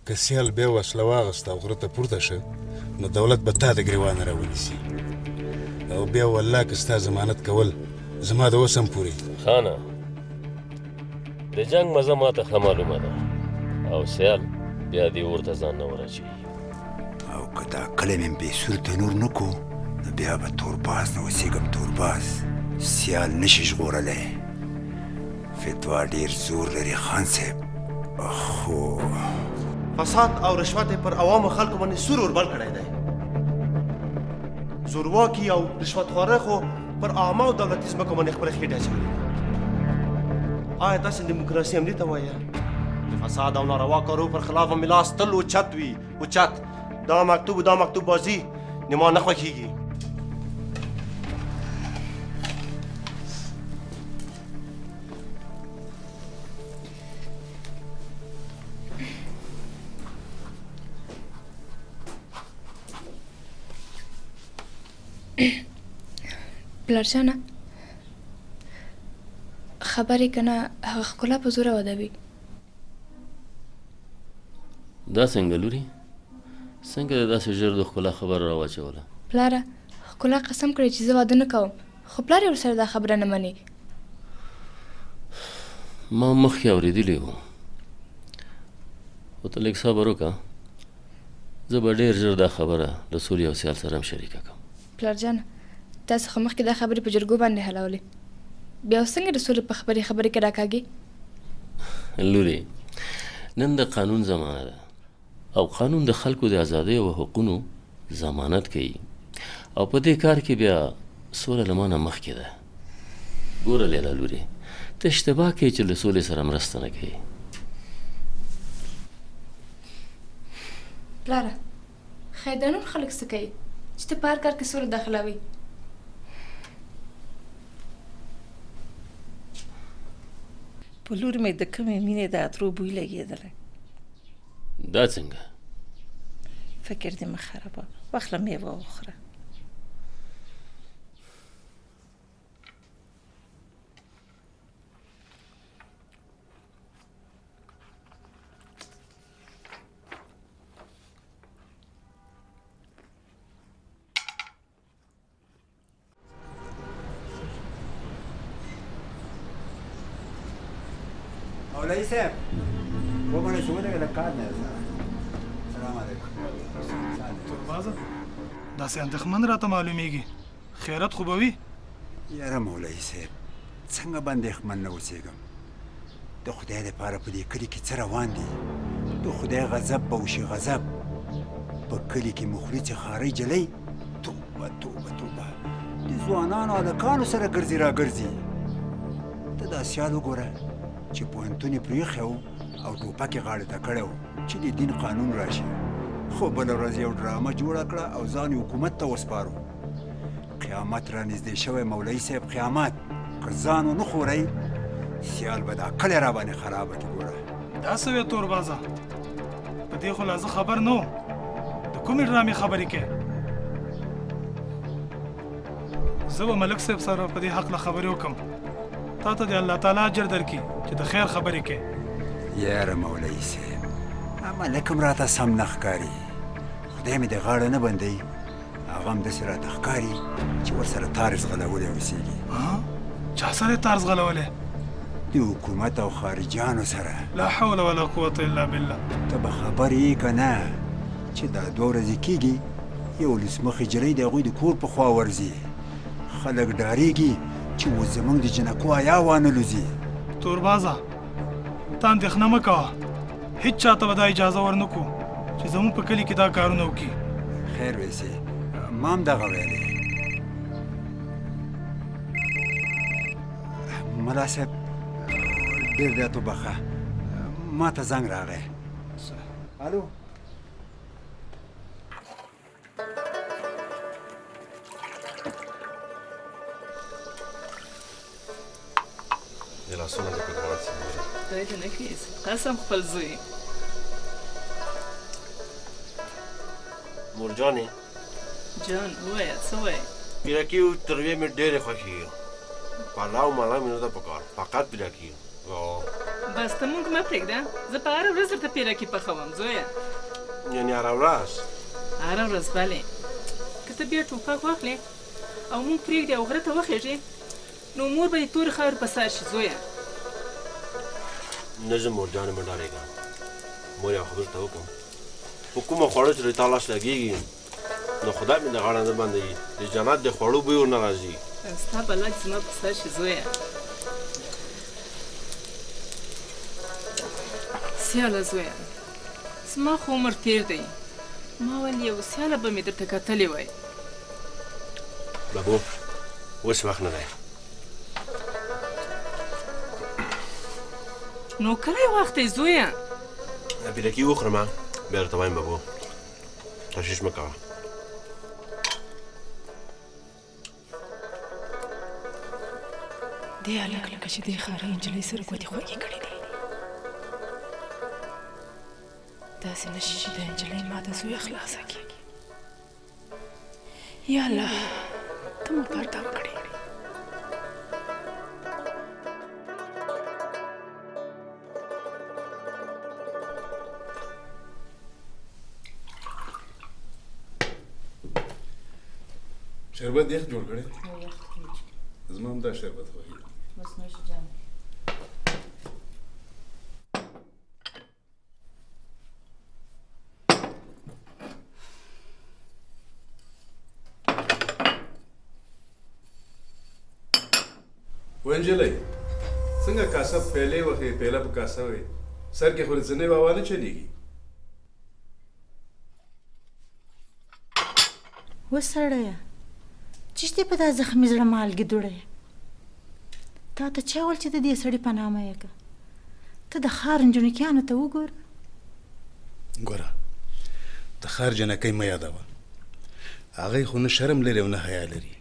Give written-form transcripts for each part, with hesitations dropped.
که سیال بیا وسله واغسته او غره ته پورته شه نو دولت به تا د ګریوانه راونیسي او بیا والله که ستا ضمانت کول زما د اوس هم پورې خانه د جنګ مزه ماته ښه معلومه ده او سیال بیا دې اور ته ځان نه ورچوي او که دا کلی مې بېسور تنور نه کو نو بیا به تورباز نه اوسېږم تورباز سیال نشي ژغورلی فتوا ډېر زور لري خان صاحب خو فساد او رشوت پر عوامو خلکو باندې سور وربل کړی دی زورواکي او رشوتخواره خو پر عامه او دولتي ځمکو باندې خپله خېټې اچولې آیا تاسې ډیموکراسي همدې ته وایه د فساد او ناروا کارو پر خلاف ملاس تل اوچت وي اوچت دا مکتوب بازي ما نه خوښېږي پلارجانه خبرې که نه هغه ښکلا په زوره ودوي دا څنګه لوري څنګه د داسې ژر د ښکلا خبره راواچوله پلاره ښکلا قسم کړی چې زه واده نه کوم خو پلار یې ورسره دا خبره نه مني ما مخکې اورېدلی وو خو ته لږ صبر وکړه زه به ډېر ژر دا خبره د سولې او سیال سره هم شریکه کړم پلارجانه تاسو خو مخکې دا خبرې په جرګو باندې حلولې بیا اوس څنګه د سولې په خبرې کې راکاږي لورې نن د قانون زمانه ده او قانون د خلکو د ازادۍ او حقونو ضمانت کوي او په دې کار کې بیا سوله له ما نه مخکې ده ګوره لیلا لورې ته اشتباه کوې چې له سولې سره مرسته نه کوې پلاره خیر دا نور خلک څه کوي چې ته په هر کار کې سوله داخلوي په لور مې د کومې مینې د عطرو بوی لګېدلی دا څنګه فکر دې مه خرابه واخله میوه وخوره مولوی صاحب ومنه شو ده لکه کار نه سلام علیکم توربازه داسې اندېښمن راته معلومیږي خیرت خو به وي یاره مولوی صاحب څنګه به اندېښمن نه اوسېږم د خدای دپاره په دې کلي کې څه روان دي د خدای غضب به وشي غضب په کلي کې مخلصې خارۍ جلۍ توبه توبه توبه د ځوانانو هلکانو سره ګرځي راګرځي ته دا سیال وګوره چې پوهنتون یې پرېښی و او ټوپک یې غاړې ته کړی و چې د دین قانون راشي خو بله ورځ یو ډرامه جوړه کړه او ځان یې حکومت ته وسپارو قیامت را نږدې شوی مولوي صاحب قیامت که ځان ونه خورئ سیال به دا کلی را باندې خرابه کړي ګوره دا څه وې توربازه په دې خو لا زه خبر نه وم د کومې ډرامې خبرې کوې زه به ملک صاحب سره په دې هکله خبرې وکړم تا ته د الله تعالی اجر درکړي چې د خیر خبرې کوې یاره مولوي صاحب ملک هم راته سم نه ښکاري خدای مې د غاړه نه بندوي هغه هم داسې راته ښکاري چې ورسره تار زغلولی اوسېږي چا سره یې تار زغلولی د حکومت او خارجیانو سره لا حول ولا قوة الا بالله ته به خبر یې که نه چې دا 2 ورځې کېږي یو لسمخې جلۍ د هغوی د کور په خوا ورځي خلک ډارېږي چې اوس زموږ د جنکو حیا وانلوځي توربازه ته اندېښنه مه کوه هېڅ چاته به دا اجازه ورنه کړو چې زموږ په کلي کې دا کارونه وکړي خیر ویسې ما هم دغه ویلی ملا صاحب ډېر بیا توبخه ما ته زنګ راغی الو د لاسونه د پکوړه څنګه خدای دې نه کړي قسم خپل زوی مور جانې جان ووایه څه وایې پیرکي ترویې مې ډېرې خوښېږي پلاو مالا مې نه ده پکار فقط پیرکي بس ته موږ مه پرېږده زه په هره ورځ درته پیرکي پخوم زویه یعنې هره ورځ هره ورځ بلې که ته بیا ټوپک واخلې او موږ پرېږدې او غره ته وخېږې نو مور به دې تورې خاورې په سر شي زویه نه زه مورجانې مه ډارېږم مور یو خبر ته وکړم په کومه خوړه چې تا لاس لګېږي نو خدای مې د غاړه نه بندوي د جنت د خوړو بوی ورنه راځي ستا بلا دې زما په سر شي زویه سیاله زویه زما خو عمر تېر دی ما ویل یو سیاله به مې درته کتلې وای بابو اوس وخت نه دی نو کله وخت دی زویه پیرکي وخورم بیا درته وایم بابو تشویش مه کوه دې هلک لکه چې دې ښاري نجلۍ سره ګوتې خوږې کړې دي داسې نه شي چې د نجلۍ ما د زویه خلاصه کړي یا الله ته مو پرده وکړې شربت یخ جوړ کړی زما هم دا شربت خوښېږي ونجلۍ څنګه کاسه پیلې وخې پیله په کاسه وې سر کې خو د ځنې بابا نه چلېږي وسړیه چشتې په دا زخمي زړه مالګې دوړی تا ته چا ویل چې د دې سړي په نامه یې که ته د ښار نجونکیانو ته وګوره ګوره د ښار جنکۍ مه یادوه هغوی خو نه شرم لري او نه حیا لري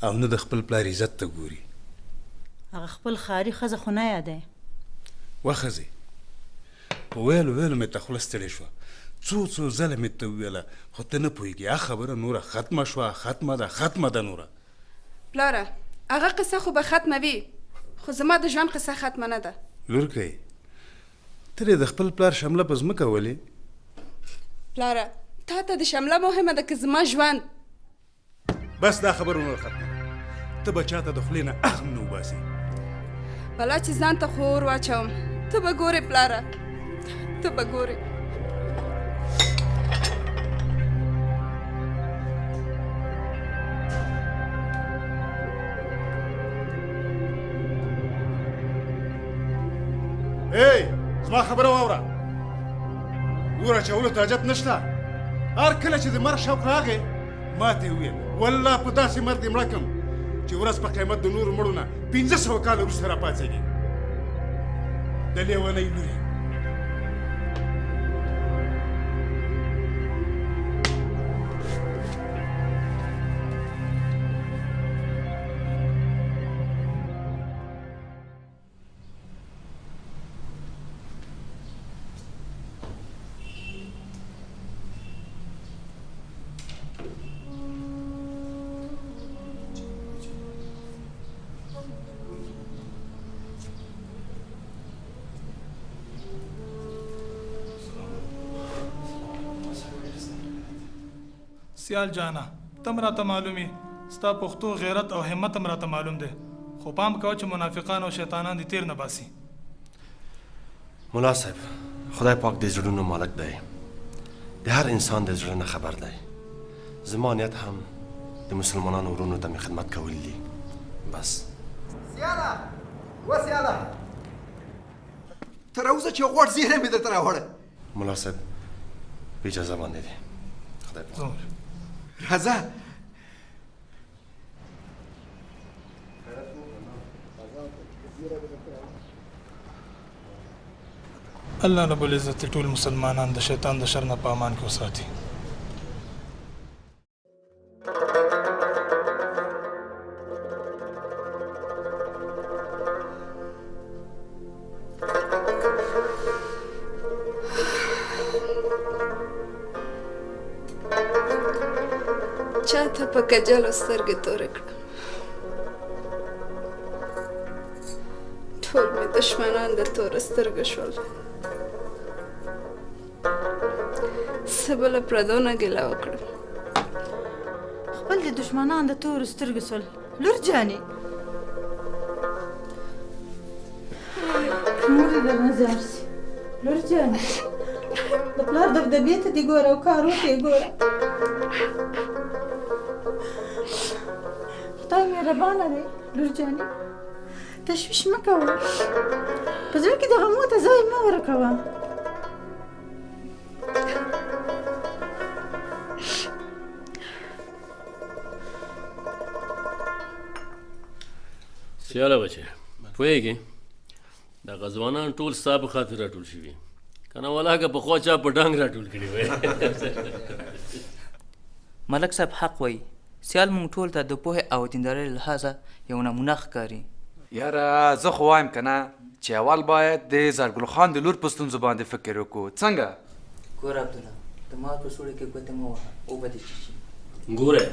او نه د خپل پلار عزت ته ګوري هغه خپل ښاري ښځه خو نه یادوي وښځې په ویلو ویلو مې ته خوله ستړې شوه څو ځله مې ته وویله خو ته نه پوهېږې خبره نوره ختمه شوه ختمه ده نوره پلاره هغه قصه خو به ختمه وي خو زما د ژوند قصه ختمه نه ده لورکۍ ته د خپل پلار شمله په ځمکه ولې پلاره تا ته د شمله مهمه ده که زما ژوند بس دا خبره نوره ختمه ته به چاته د خولې نه اخم نه وباسې بلا چې ځان ته خو اور واچوم ته به ګورې پلاره ته به ګورې زما خبره واوره ګوره چولو ته حاجت نشته هر کله چې د مرګ شوق راغی ما ته یې وویل والله په داسې مرګ دې مړه کړم چې ورځ په قیمت د نورو مړو نه 500 کاله وروسته راپاڅېږي د لیونۍ لورې سیال جانا تم راته معلومي ستا پښتو غیرت او همت هم راته معلوم دی خو پام کوه چې منافقان او شیطانان دې تیر نه باسي ملا صاحب خدای پاک د زړونو مالک دی د هر انسان د زړه نه خبر دی زما نیت هم د مسلمانانو ورونو ته مې خدمت کول دي بس سیاله وسیاله تر اوسه چې غوړ زیره مې درته راوړه ملا صاحب په اجازه باندې دی خدای پاک راځه الله رب العزت ټول مسلمانان د شیطان د شر نه په امان کې وساتي چاته په کجلو سترګې تورې کړم ټول مې دشمنان د تور سترګو شول. څه به له پردو نه ګیله وکړم. خپل د دشمنان د تورو سترګو سول. لور جانې مور دې درنه زار سي. لور جانې د پلار دبدبې ته دې ګوره او کارو ته یې ګوره. خدای مهربانه دی. لور جانې تشویش مه کوه. په زړه کې د غمو ته ځای مه ورکوه. سیاله بچې پوهېږې دا غزوانان ټول ستا په خاطر راټول شوي که نه ولاکه پخوا چا په ډانګ راټول کړي وی. ملک صاحب حق وایي. سیال مونږ ټول ته د پوهې او دیندارۍ له لحاظه یو نمونه ښکاري. یاره زه خو وایم که نه چې اول باید د زرګل خان د لور په ستونزو باندې فکر وکړو. څنګه ګوره عبدالله د مار په سوړه کې ګوتې مه وهه اوبه دې چیچي. ګوره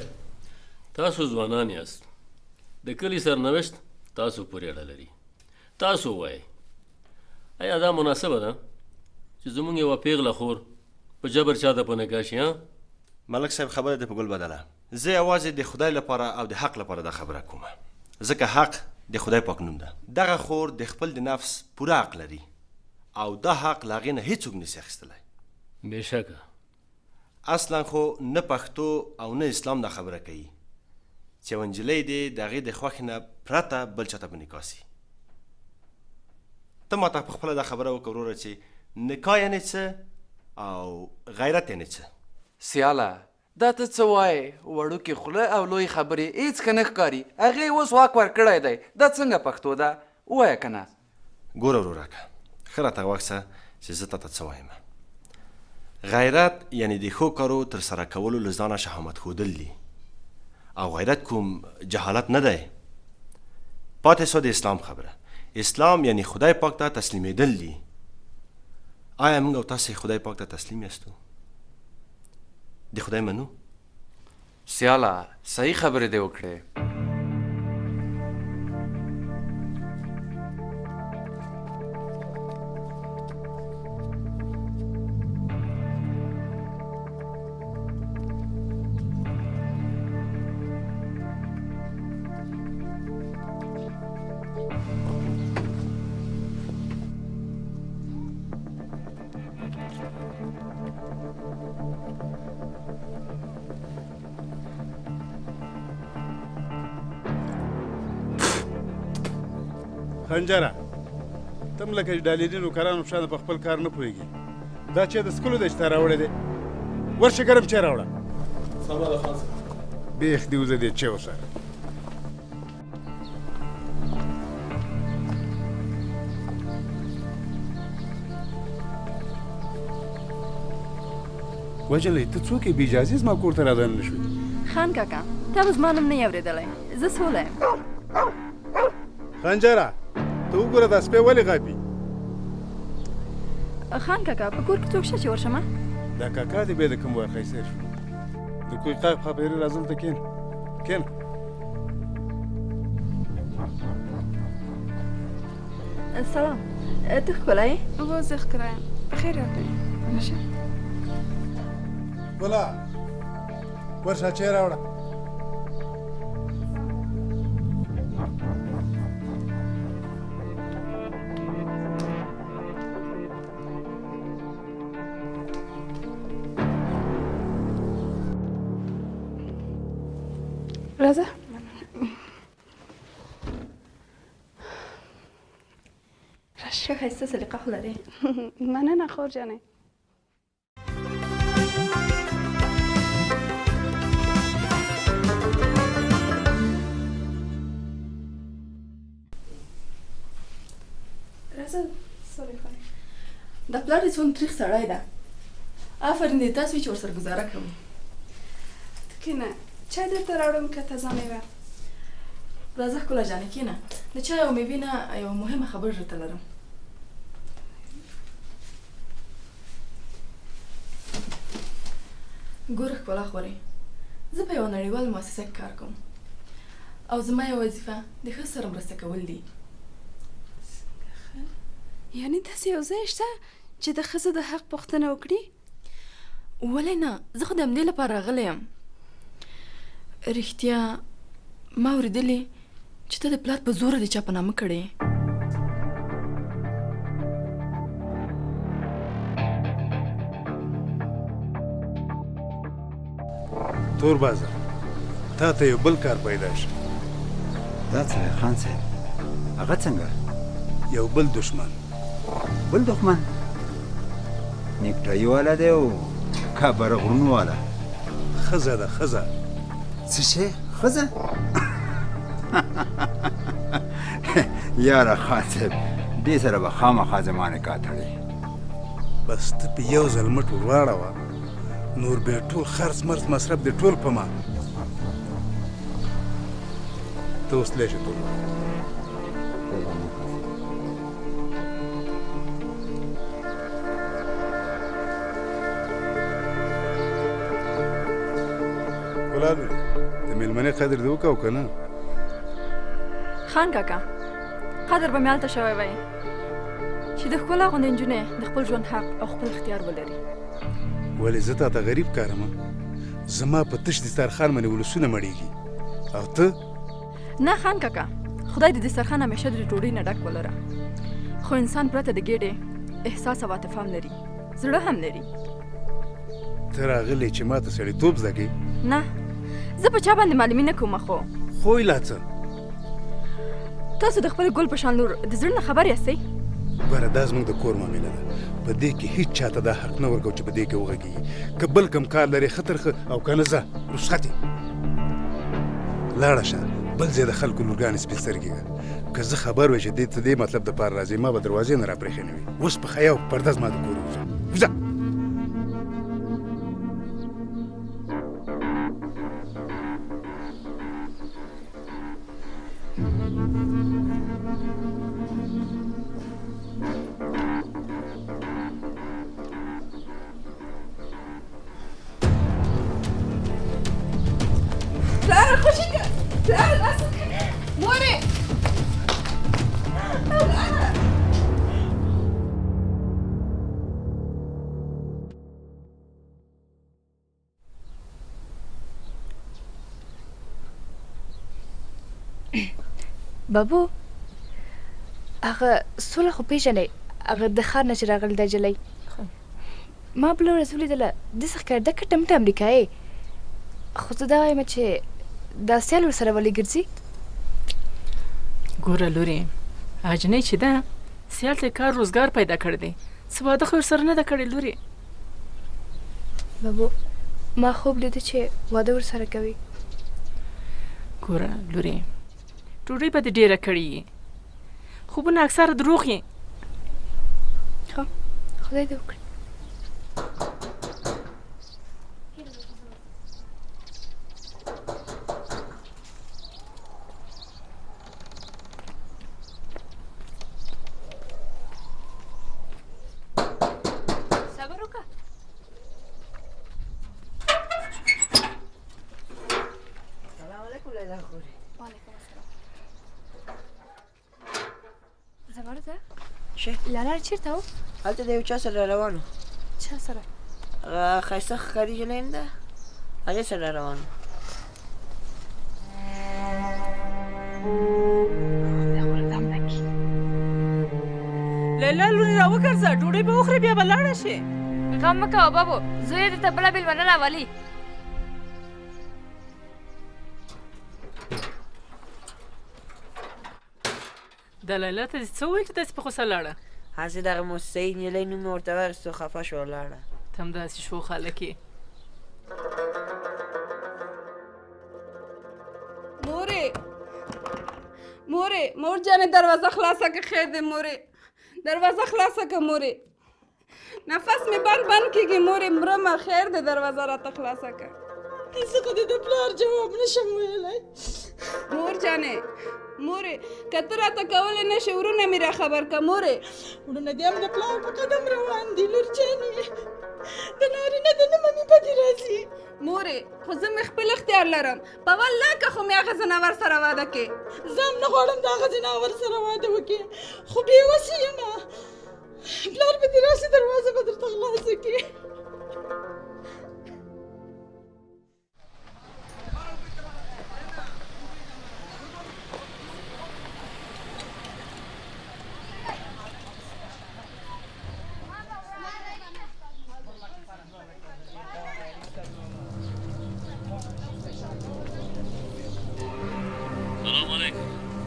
تاسو ځوانان یاست د کلي سرنوشت تاسو پورې اړه لري. تاسو ووایئ ایا دا مناسبه ده چې زموږ یوه پیغله خور په جبر چاته په نکاح شي؟ ملک صاحب خبره دې په ګل بدله. زه یوازې د خدای لپاره او د حق لپاره دا خبره کوم، ځکه حق د خدای پاک نوم ده. دغه خور د خپل د نفس پوره حق لري او دا حق له هغې نه هېڅوک نشي اخیستلی. بېشکه اصلا خو نه پښتو او نه اسلام دا خبره کوي چې یوه نجلۍ دې د هغې د خوښې نه پرته بل چاته په نکاح سي. ته ماته په خپله دا خبره وکړه وروره چې نکاح یعنې څه او غیرت یعنې څه؟ سیاله دا ته څه وایې؟ وړوکې خوله او لوی خبرې هېڅ ښه نه ښکاري. هغې اوس واک ورکړی دی. دا څنګه پښتو ده؟ ووایه که نه. ګوره وروره ښه راته غوږ شه چې زه تاته څه وایم. غیرت یعنې د ښو کارو ترسره کولو له ځانه شهامت ښودل دي او غیرت کوم جهالت نه دی. پاتې سوه د اسلام خبره. اسلام یعنی خدای پاک ته تسلیمېدل دي. آیا موږ او تاسې خدای پاک ته تسلیم یاستو؟ د خدای منو؟ سیاله صحیح خبرې دې وکړې. خنجره تم لکه ډالري نوکرانو په شان په خپل کار نه پوهېږي. دا چې د سکلو دی چې تا راوړی دی ورشه ګرم چای راوړه. سمه ده خان صاحب. بیخ دې وزه دې چای وسره. وجلې ته څوک یې بې اجازې زما کور ته رادننه نه شوې؟ خان کاکا تا به زما نوم نه یې اورېدلی. زه سوله یم. خنجره ته وګوره دا سپی ولې غاپي؟ خان کاکا په کور کې څوک شته چې ورشمه؟ دا کاکا دې بیا د کوم وار خیسیر شو. د کوی قایق خبرې راځم ته کېنه کېنه. سلام ته ښکلی یې؟ هو زه ښکلی یم. بخیر راغلی. راشه ګله ورشه چای راوړه. راځه. ښه ښایسته سلیقه خو لرې. مننه خور جانې. راځه سلیقه. دا پلار دې څومره تریخ سړی ده. آفرین دې تاسو چې ورسره ګزاره کوئ. کښېنه چای درته راوړم که تازه میوه. راځه ښکله جانې کښېنه. د چای او میوې نه یوه مهمه خبره درته لرم. ګوره ښکلا خورې زه په یوه نړیواله مؤسسه کې کار کوم او زما یوه وظیفه د ښځو سره مرسته کول دي. یعنې داسې یو ځای شته چې د ښځو د حق پوښتنه وکړي؟ ولې نه، زه خو د همدې لپاره راغلی یم. رښتیا ما اورېدلې چې ته د پلار په زوره د چا په نامه کړې. تور بازه تا ته یو بل کار پیدا شي. دا څه دی خان صاحب؟ هغه څنګه؟ یو بل دشمن. بل دښمن؟ نیکټایي والا دی او کابره غرونو والا؟ ښځه ده ښځه. څه شی؟ ښځه؟ یاره خان صاحب دې سره به خامخا زما نکاح تړي. بس ته په یو ځل مټ ور واړوه نور بیا ټول خرڅ مرڅ مصرف دې ټول په ما. ته اوس تللی شې ټول. ګلالو د مېلمنې قدر دې وکړه او که نه؟ خان کاکا قدر به مې هلته شوی وی چې د ښکلا غوندې نجونې د خپل ژوند حق او خپل اختیار ولري. ولې زه تا ته غریب کارم؟ زما په تش دسترخوان باندې ولسونه مړېږي او ته؟ نه خان کاکا، خدای دې دسترخوان همیشه د ډوډۍ نه ډک ولره، خو انسان پرته د ګېډې احساس او عاطفه هم لري، زړه هم لري. ته راغلی چې ما ته سړیتوب زده کړې؟ نه، زه په چا باندې معلومي نه کوم. خو لا څه؟ تاسو د خپل ګل په شان لور د زړه نه خبر یاستئ؟ ګوره دا زموږ د کور معامله ده، په دې کې هیڅ چاته دا حق نه ورکوو چې په دې کې وغږېږي. که بل کم کار لرې ښه تر ښه او که نه ځه رخصت یې. لاړه شه بل ځای د خلکو لورګانې سپین سترګې ده. که زه خبر وی چې دې ته دې مطلب دپاره راځې ما به دروازې نه راپرېښې نه وي. اوس په حیا او پرده زما د کور وځه وځه. پلاره خوشي که پلاره داسې مورې بابو هغه سوله خو پېژنې هغه د ښار نه چې راغلی دا جلۍ ما بله ورځ ولیدله داسې ښکارېده کټه مټه امریکایي خو زه دا وایم چې دا سیال ورسره ولې ګرځي؟ ګوره لورې هغه جنۍ چې ده سیال ته کار روزګار پیدا کړی دی، څه واده خو ورسره نه ده کړې لورې. بابو ما خوب لیده چې واده ورسره کوي. ګوره لورې ډوډۍ به دې ډېره کړې یي، خوبونه اکثره دروغ یې. ښه خدای دې وکړي. لاله چیرته و؟ هلته د یو چا سره روان و. چا سره؟ هغه ښایسته ښکاري جنۍ نه ده هغې سره روان و. لیلا لورې راوګرځه ډوډۍ به وخورې بیا به لاړه شې. غم مه کوه بابو زوی یې درته بله مېلمنه راولي. دا لیلا ته دې څه وویل چې داسې په غوسه لاړه؟ هسې دغه موسسۍ نجلۍ نوم مې ورته واخیستو خفه شوه لاړه. ته هم داسې شو خلک یې. مورې مور جانې دروازه خلاصه که خیر دی مورې دروازه خلاصه که مورې نفس مې بند کېږي مورې مرمه خیر دی دروازه راته خلاصه که. زه خو دې د پلار جواب نشم ویلی. مور جانې مورې که ته راته کولی نه شې ورونه مې را خبر که مورې. وروڼه دې هم د پلار په قدم روان دي لور جانې د نارینه د نه ممې بدې راځي. مورې خو زه مې خپل اختیار لرم په والله که خو مې هغه ځناور سره واده کې. زه هم نه غواړم د هغه ځناور سره واده وکړې خو بېوسې یم. پلار به دې راشي دروازه به درته خلاصه کړي.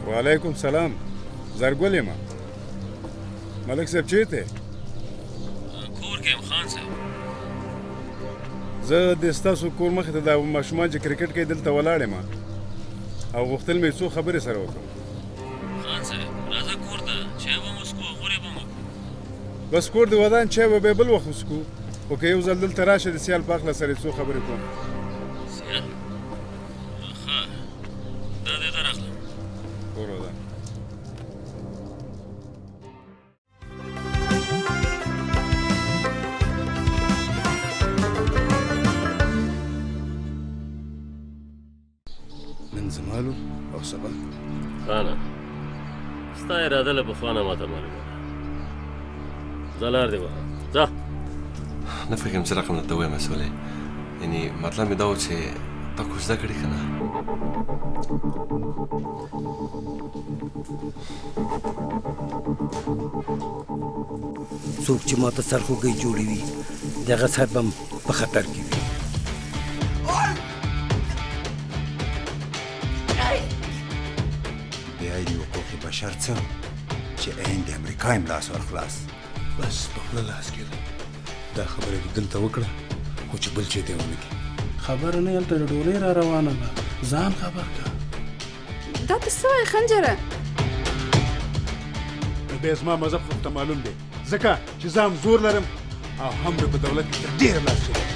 وعلیکم سلام. زرګل یم. ملک صاحب چیرته؟ کور کې یم خان صاحب. زه د ستاسو کور مخې ته د ماشومان چې کرکټ کوي دلته ولاړ یم او غوښتل مې څو خبرې سره وکړم. خان صاحب راځه کور ته چای به مو وڅښو غورې به مو وکړو. بس کور د ودان چای به بیا بل وخت وڅښو خو که یو ځل دلته راشه د سیال په هکله سره څو خبرې کوم. سیال ښه دا دې درغلم کور ودان. نن زمالو او سبا خانه ستا اراده له پخوا نه ماته معلومه ده. ځه لار دې وهه ځه. نه فکرم چې رقم درته ووایم سولې یعنې مطلب مې دا و چې تا خو زده کړې که نه. څوک چې ماته سرخوږی جوړوي د هغه صاحب هم په خطر کې وي. د عین حقوق بشر څه چې عین د امریکا هم لاس ورخلاص. بس په خوله لاس کېده. دا خبره دې دلته وکړه خو چې بل چېرته ونه کړي. خبره نه هلته د ډولۍ را روانه ده ځان خبر که. دا ته څه وایې خنجره؟ بیا زما مذهب خو ته معلوم دی ځکه چې زه هم زور لرم او هم مې په دولت کې تر ډېره لاس چلوم.